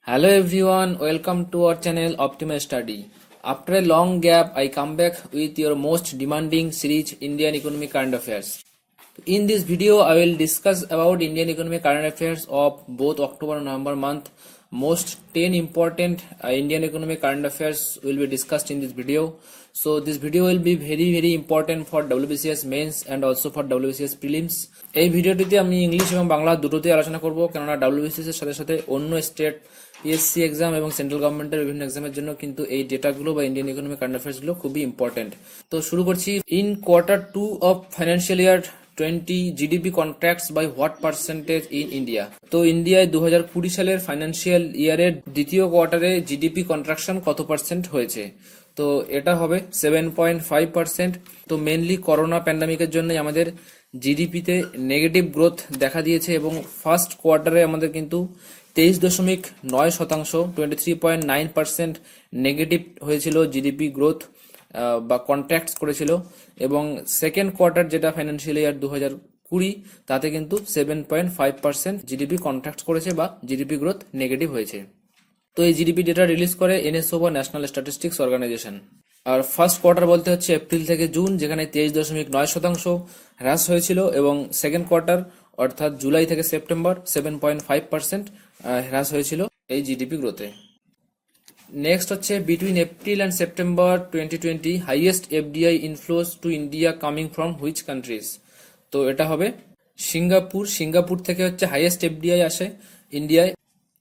Hello everyone, welcome to our channel Optimal Study. After a long gap, I come back with your most demanding series Indian Economic Current Affairs. In this video, I will discuss about Indian Economic Current Affairs of both October and November month. Most 10 important Indian Economic Current Affairs will be discussed in this video. So this video will be very important for WBCS mains and also for WBCS prelims. এই ভিডিওটিতে আমি English এবং বাংলা দুটোতেই আলোচনা করব, কেননা WBCS এর সাথে সাথে অন্য স্টেট পিএসসি এক্সাম এবং সেন্ট্রাল গভর্নমেন্টের বিভিন্ন এক্সামের জন্য কিন্তু এই ডেটাগুলো বা ইন্ডিয়ান ইকোনমিক কারেন্ট অ্যাফেয়ার্স গুলো খুবই ইম্পর্টেন্ট। তো শুরু করছি। In quarter 2 of financial year 20 GDP contracts by what percentage in India. তো ইন্ডিয়ায় 2020 সালের ফাইন্যান্সিয়াল ইয়ারের দ্বিতীয় কোয়ার্টারে জিডিপি কন্ট্রাকশন কত পার্সেন্ট হয়েছে? তো এটা হবে 7.5%। তো মেনলি করোনা প্যান্ডামিকের জন্য আমাদের জিডিপিতে নেগেটিভ গ্রোথ দেখা দিয়েছে এবং ফার্স্ট কোয়ার্টারে আমাদের কিন্তু 23.9%, 23.9% নেগেটিভ হয়েছিল জিডিপি গ্রোথ বা কন্ট্রাক্টস করেছিল, এবং সেকেন্ড কোয়ার্টার যেটা ফাইন্যান্সিয়াল ইয়ার 2020 তাতে কিন্তু 7.5% জিডিপি কন্ট্রাক্টস করেছে বা জিডিপি গ্রোথ নেগেটিভ হয়েছে। তো এই জিডিপি ডেটা রিলিজ করে এনএসও বা ন্যাশনাল স্ট্যাটিস্টিক্স অর্গানাইজেশন। আর ফার্স্ট কোয়ার্টার বলতে হচ্ছে এপ্রিল থেকে জুন, যেখানে 23.9% হ্রাস হয়েছিল, এবং সেকেন্ড কোয়ার্টার অর্থাৎ জুলাই থেকে সেপ্টেম্বর 7.5% হ্রাস হয়েছিল এই জিডিপি গ্রোথে। নেক্সট হচ্ছে between April and September 2020 highest FDI inflows to India coming from which countries? তো এটা হবে সিঙ্গাপুর থেকে হচ্ছে হাইয়েস্ট এফডিআই আসে ইন্ডিয়ায়।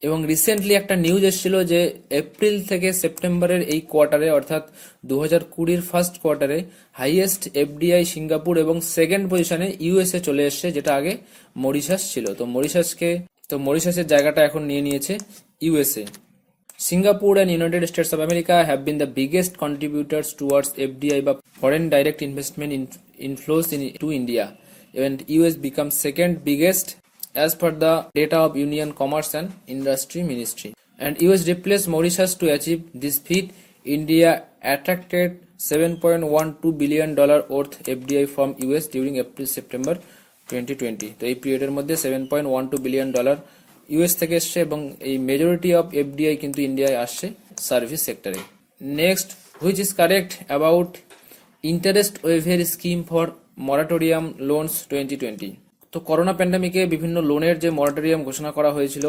এবং রিসেন্টলি একটা নিউজ এসেছিল যে এপ্রিল থেকে সেপ্টেম্বরের এই কোয়ার্টারে অর্থাৎ 2020 ফার্স্ট কোয়ার্টারে হাইয়েস্ট এফডিআই সিঙ্গাপুর এবং সেকেন্ড পজিশনে ইউএসএ চলে এসছে, যেটা আগে মরিশাস ছিল। তো মরিশাসের জায়গাটা এখন নিয়ে নিয়েছে USA. Singapore and United States of America have been the biggest contributors towards FDI বা foreign direct investment inflows to India, and US becomes second biggest as per the data of Union Commerce and Industry Ministry. And US replaced Mauritius to achieve this feat. India attracted $7.12 billion worth FDI from US during April-September 2020. তো এই পিরিয়ডের মধ্যে $7.12 billion US থেকে এসছে, এবং এই majority of FDI কিন্তু ইন্ডিয়ায় আসছে সার্ভিস সেক্টরে। Next, which is correct about interest waiver scheme for moratorium loans 2020? তো করোনা প্যান্ডামিকে বিভিন্ন লোনের যে মরাটোরিয়াম ঘোষণা করা হয়েছিল,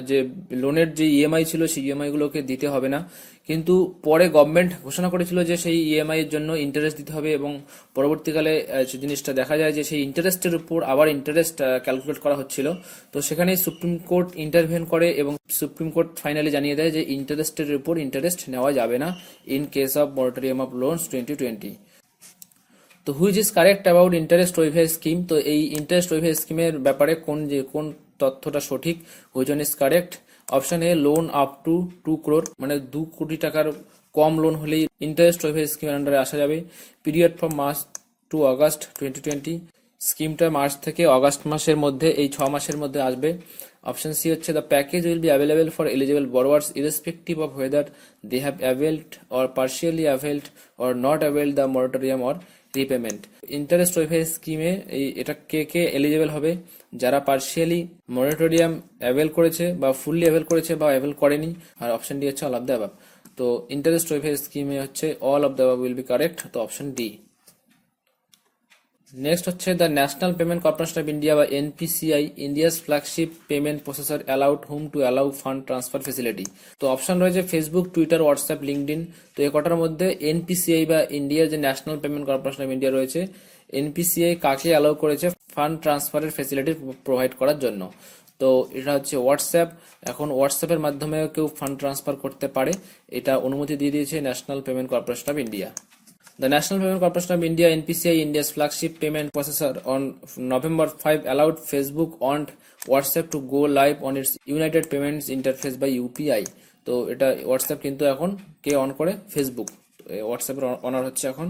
যে লোনের যে ইএমআই ছিল সেই ইএমআই গুলোকে দিতে হবে না, কিন্তু পরে গভর্নমেন্ট ঘোষণা করেছিল যে সেই ইএমআই এর জন্য ইন্টারেস্ট দিতে হবে, এবং পরবর্তীকালে সেই জিনিসটা দেখা যায় যে সেই ইন্টারেস্টের উপর আবার ইন্টারেস্ট ক্যালকুলেট করা হচ্ছিল। তো সেখানে সুপ্রিম কোর্ট ইন্টারভেন করে এবং সুপ্রিম কোর্ট ফাইনালি জানিয়ে দেয় যে ইন্টারেস্টের উপর ইন্টারেস্ট নেওয়া যাবে না in case of moratorium of loans 2020। তো which is correct about interest waiver scheme? তো এই ইন্টারেস্ট ওয়েভার স্কিমের ব্যাপারে কোন তথ্যটা সঠিক? Which one is correct? Option A, loan up to 2 crore, মানে 2 কোটি টাকার কম লোন হলেই ইন্টারেস্ট ওয়েভার স্কিমের আন্ডারে আসা যাবে। Period from March to August 2020, স্কিমটা মার্চ থেকে আগস্ট মাসের মধ্যে, এই 6 মাসের মধ্যে আসবে। অপশন সি হচ্ছে the package will be available for eligible borrowers irrespective of whether they have availed or partially availed or not availed the moratorium or repayment. Interest waiver স্কিমে এটা কে এলিজিবল হবে? যারা পার্শিয়ালি মরাটোরিয়াম অ্যাভেল করেছে বা fully avail করেছে বা avail করেনি। আর অপশন ডি হচ্ছে অল অফ দ্য অ্যাবাভ। তো ইন্টারেস্ট ওয়েভার স্কিমে হচ্ছে all of the above will be correct, তো অপশন ডি। নেক্সট হচ্ছে the national payment corporation of India বা NPCI, India's flagship payment processor allowed whom to allow fund transfer facility. তো option রয়েছে Facebook, Twitter, WhatsApp, LinkedIn. তো এই কটার মধ্যে NPCI বা ইন্ডিয়ার যে national payment corporation of India রয়েছে, এনপিসিআই কাকে অ্যালাউ করেছে ফান্ড ট্রান্সফারের ফেসিলিটি প্রোভাইড করার জন্য? তো এটা হচ্ছে হোয়াটসঅ্যাপ। এখন হোয়াটসঅ্যাপের মাধ্যমে কেউ ফান্ড ট্রান্সফার করতে পারে, এটা অনুমতি দিয়ে দিয়েছে national payment corporation of India. The National Payment Corporation of India (NPCI), India's flagship payment processor, on November 5 allowed Facebook and WhatsApp to go live on its United Payments Interface by UPI. তো এটা WhatsApp কিন্তু এখন কে own করে? Facebook. হোয়াটসঅ্যাপের owner হচ্ছে এখন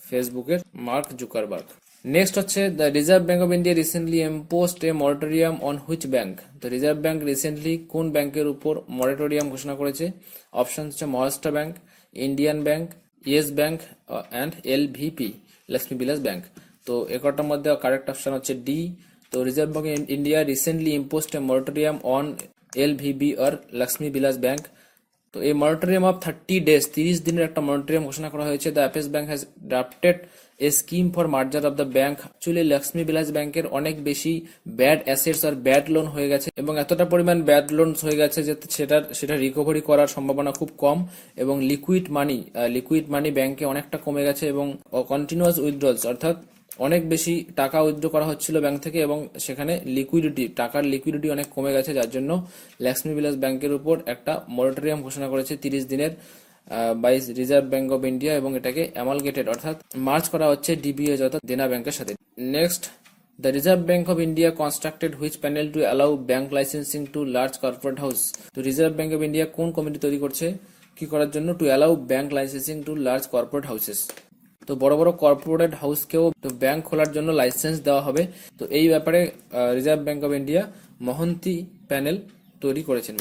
ফেসবুকের মার্ক জুকারবার্গ। নেক্সট হচ্ছে the reserve bank of India recently imposed a moratorium on which bank? তো রিজার্ভ ব্যাঙ্ক রিসেন্টলি কোন ব্যাংকের উপর মরাটোরিয়াম ঘোষণা করেছে? অপশন হচ্ছে Maharashtra bank, Indian bank, yes bank and LVB, Lakshmi Vilas bank. তো একটার মধ্যে কারেক্ট অপশন হচ্ছে ডি। তো reserve bank India recently imposed a moratorium on LVB or Lakshmi Vilas Bank. তো এই মনিটরিয়াম অফ 30 days 30 দিনের একটা মনিটরিয়াম ঘোষণা করা হয়েছে। The apex bank has drafted a scheme for merger of the bank. Actually Lakshmi Vilas ব্যাংকের অনেক বেশি ব্যাড অ্যাসেটস আর ব্যাড লোন হয়ে গেছে এবং এতটা পরিমাণ ব্যাড লোন হয়ে গেছে যে সেটা রিকভারি করার সম্ভাবনা খুব কম এবং লিকুইড মানি ব্যাংকে অনেকটা কমে গেছে এবং কন্টিনিউয়াস উইথড্রলস অর্থাৎ অনেক বেশি টাকা উইথড্র করা হচ্ছিল ব্যাংক থেকে এবং সেখানে টাকার লিকুইডিটি অনেক কমে গেছে, যার জন্য লক্ষ্মী বিলাস ব্যাংকের উপর একটা মরিটোরিয়াম ঘোষণা করেছে 30 দিনের by reserve bank of India এবং এটাকে অ্যামালগেটেড অর্থাৎ মার্জ করা হচ্ছে ডিবিএস অর্থাৎ দেনা ব্যাংকের সাথে। Next, the reserve bank of India constructed which panel to allow bank licensing to large corporate house. তো রিজার্ভ ব্যাংক অফ ইন্ডিয়া কোন কমিটি তৈরি করছে কি করার জন্য? To allow bank licensing to large corporate houses. তো বড় বড় কর্পোরেট হাউসকেও তো ব্যাংক খোলার জন্য লাইসেন্স দেওয়া হবে। তো এই ব্যাপারে reserve bank of India Mohanty panel তৈরি করেছেন।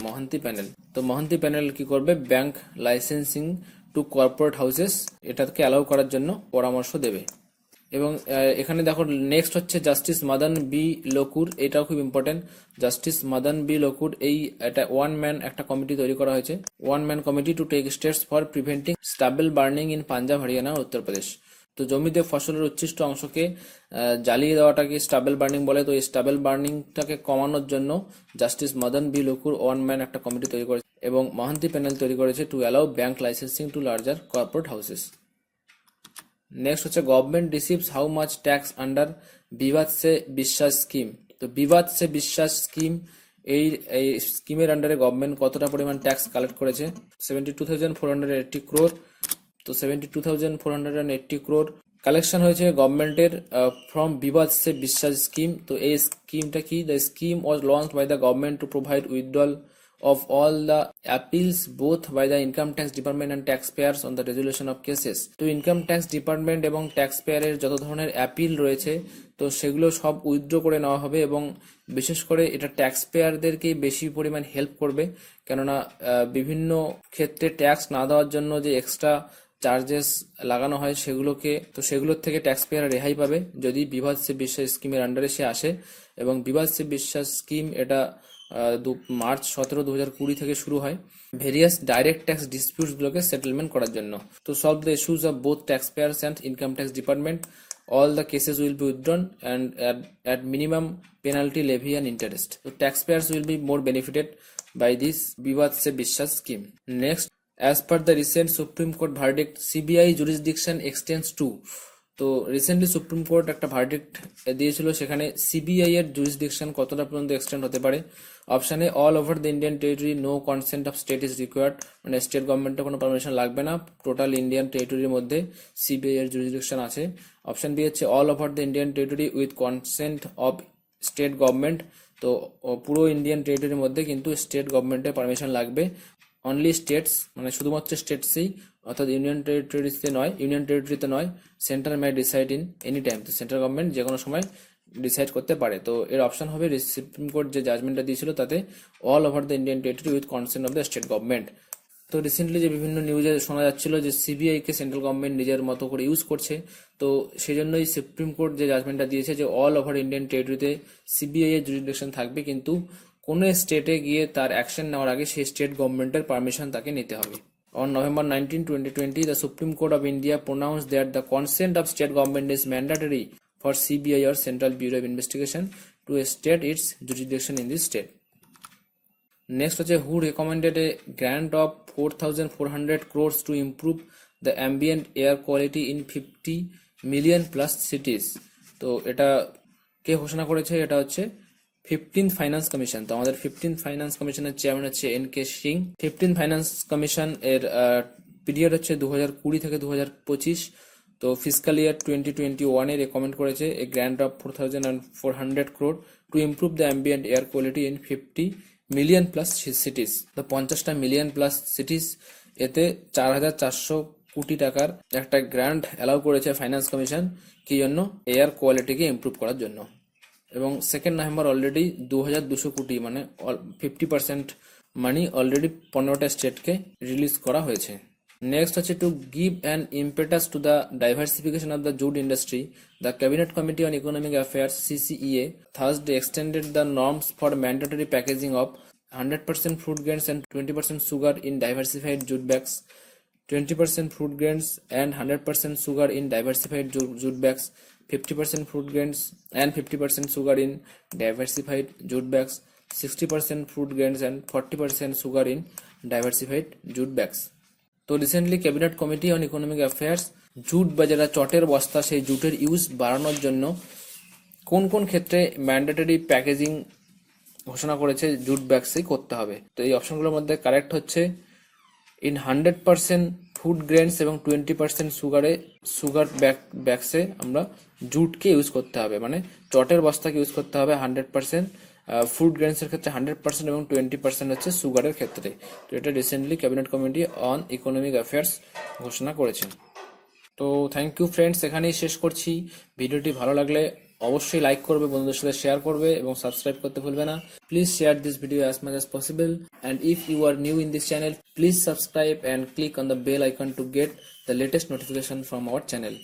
তো মহন্তি প্যানেল কি করবে? Bank licensing to corporate houses এটাকে অ্যালাউ করার জন্য পরামর্শ দেবে। এবং এখানে দেখো নেক্সট হচ্ছে জাস্টিস মাদান বি লোকুর, এটাও খুব important. Justice Madan B Lokur এটা ওয়ান ম্যান একটা কমিটি তৈরি করা হয়েছে, one man committee to take steps for preventing stubble burning in Punjab, Haryana, Uttar Pradesh. তো জমিতে ফসলের উচ্ছিষ্ট অংশকে জ্বালিয়ে দেওয়াটাকে স্টাবেল বার্নিং বলে। তো এই স্টাবেল বার্নিংটাকে কমানোর জন্য justice Madan B Lokur one man একটা কমিটি তৈরি করেছে এবং মহান্তি প্যানেল তৈরি করেছে to allow bank licensing to larger corporate houses. Next হচ্ছে government receives how much tax under Vivad se বিশ্বাস স্কিম। তো বিবাদ সে বিশ্বাস স্কিম এই স্কিমের আন্ডারে গভর্নমেন্ট কতটা পরিমাণ ট্যাক্স কালেক্ট করেছে? 72,480 crore। তো 72,480 crore কালেকশন হয়েছে গভর্নমেন্টের ফ্রম বিবাদ সে বিশ্বাস স্কিম। তো এই স্কিমটা কি? The scheme was launched by the government to provide withdrawal of all the appeals both by the income tax department and taxpayers on the resolution of cases। তো income tax department এবং ট্যাক্সপেয়ারের যত ধরনের appeal রয়েছে তো সেগুলো সব withdraw করে নেওয়া হবে এবং বিশেষ করে এটা ট্যাক্সপেয়ারদেরকে বেশি পরিমাণ হেল্প করবে, কেননা বিভিন্ন ক্ষেত্রে ট্যাক্স না দেওয়ার জন্য যে এক্সট্রা চার্জেস লাগানো হয় সেগুলোর থেকে ট্যাক্সপেয়ার রেহাই পাবে যদি বিবাদ সে বিশ্বাস স্কিমের আন্ডারে সে আসে। এবং বিবাদ সে বিশ্বাস স্কিম এটা মার্চ 17, 2020 থেকে শুরু হয় ভেরিয়াস ডাইরেক্ট ট্যাক্স ডিসপিউটস গুলোকে সেটেলমেন্ট করার জন্য। তো solve the issues of both taxpayers and income tax department, all the cases will be withdrawn and at minimum penalty levy and interest. So taxpayers will be more benefited by this Vivad Se Bishwas scheme. Next, as per the recent Supreme Court verdict, CBI jurisdiction extends to। তো recently supreme court একটা verdict দিয়েছিল, সেখানে CBI এর jurisdiction কতটা পর্যন্ত extend হতে পারে। অপশানে all over the Indian territory, no consent of state is required, মানে স্টেট গভর্নমেন্টের কোনো পারমিশন লাগবে না, টোটাল ইন্ডিয়ান টেরিটরির মধ্যে সিবিআই এর জুরিসডিকশন আছে। অপশন বি হচ্ছে all over the Indian territory with consent of state government. তো পুরো ইন্ডিয়ান টেরিটরির মধ্যে কিন্তু স্টেট গভর্নমেন্টের পারমিশন লাগবে। অনলি স্টেটস, মানে শুধুমাত্র স্টেটসই, অর্থাৎ ইউনিয়ন টেরিটরিতে নয়। Centre May decide in any time, তো সেন্ট্রাল গভর্নমেন্ট যে কোনো সময় ডিসাইড করতে পারে। তো এর অপশন হবে সুপ্রিম কোর্ট যে জাজমেন্টটা দিয়েছিল তাতে all over the Indian territory with consent of the state government. তো রিসেন্টলি যে বিভিন্ন নিউজে শোনা যাচ্ছিল যে সিবিআই কে সেন্ট্রাল গভর্নমেন্ট নিজের মতো করে ইউজ করছে, তো সেই জন্যই সুপ্রিম কোর্ট যে জাজমেন্টটা দিয়েছে যে অল ওভার ইন্ডিয়ান টেরিটরিতে সিবিআই এর জুরিসডিকশন থাকবে, কিন্তু কোন স্টেটে গিয়ে তার অ্যাকশন নেওয়ার আগে সেই স্টেট গভর্নমেন্টের পারমিশন তাকে নিতে হবে। On November 19, 2020, the Supreme Court of India pronounced that the consent of state government is mandatory for CBI or Central Bureau of Investigation to state its jurisdiction in the state. Next হচ্ছে who recommended a grant of 4,400 crores to improve the ambient air quality in 50 million plus cities। তো এটা কে ঘোষণা করেছে? এটা হচ্ছে 15th finance commission. তো আমাদের 15th finance কমিশনের চেয়ারম্যান হচ্ছে NK. Singh. 15th finance commission এর পিরিয়ড হচ্ছে 2020 থেকে 2025। তো ফিসক্যাল ইয়ার 2021 এ রেকমেন্ড করেছে a grant of 4,400 crore to improve the ambient air quality in 50 million plus cities. তো 50টা মিলিয়ন প্লাস সিটিজ, এতে 4,400 কোটি টাকার একটা গ্র্যান্ট অ্যালাউ করেছে ফাইন্যান্স কমিশন, কি জন্য? এয়ার কোয়ালিটিকে ইমপ্রুভ করার জন্য। এবং 2 নভেম্বর অলরেডি 2,200 কোটি মানে 50% মানি অলরেডি 15টা স্টেটকে রিলিজ করা হয়েছে। নেক্সট হচ্ছে to give an impetus to the diversification of the jute industry, the cabinet committee on economic affairs CCEA Thursday extended the norms for mandatory packaging of 100% fruit grains and 20% sugar in diversified jute bags, 20% fruit grains and 100% sugar in diversified jute bags, 50% fruit grains and 50% sugar in diversified jute bags, 60% fruit grains and 40% sugar in diversified jute bags. তো recently cabinet committee on economic affairs jute বা যেটা চটের বস্তা সেই জুটের use বাড়ানোর জন্য কোন কোন ক্ষেত্রে ম্যান্ডেটরি প্যাকেজিং ঘোষণা করেছে জুট ব্যাগসই করতে হবে। তো এই অপশনগুলোর মধ্যে কারেক্ট হচ্ছে ইন 100% ফুড গ্রেনস এবং 20% সুগার ব্যাগসে আমরা জুটকে ইউজ করতে হবে, মানে চটের বস্তাকে ইউজ করতে হবে 100%, ফুড গ্রেনসের ক্ষেত্রে 100% এবং 20% হচ্ছে সুগারের ক্ষেত্রে। তো এটা recently cabinet committee on economic affairs ঘোষণা করেছেন। তো থ্যাংক ইউ ফ্রেন্ডস, এখানেই শেষ করছি। ভিডিওটি ভালো লাগলে অবশ্যই লাইক করবে, বন্ধুদের সাথে শেয়ার করবে এবং সাবস্ক্রাইব করতে ভুলবে না। Please share this video as much as possible, and if you are new in this channel, please subscribe and click on the bell icon to get the latest notification from our channel.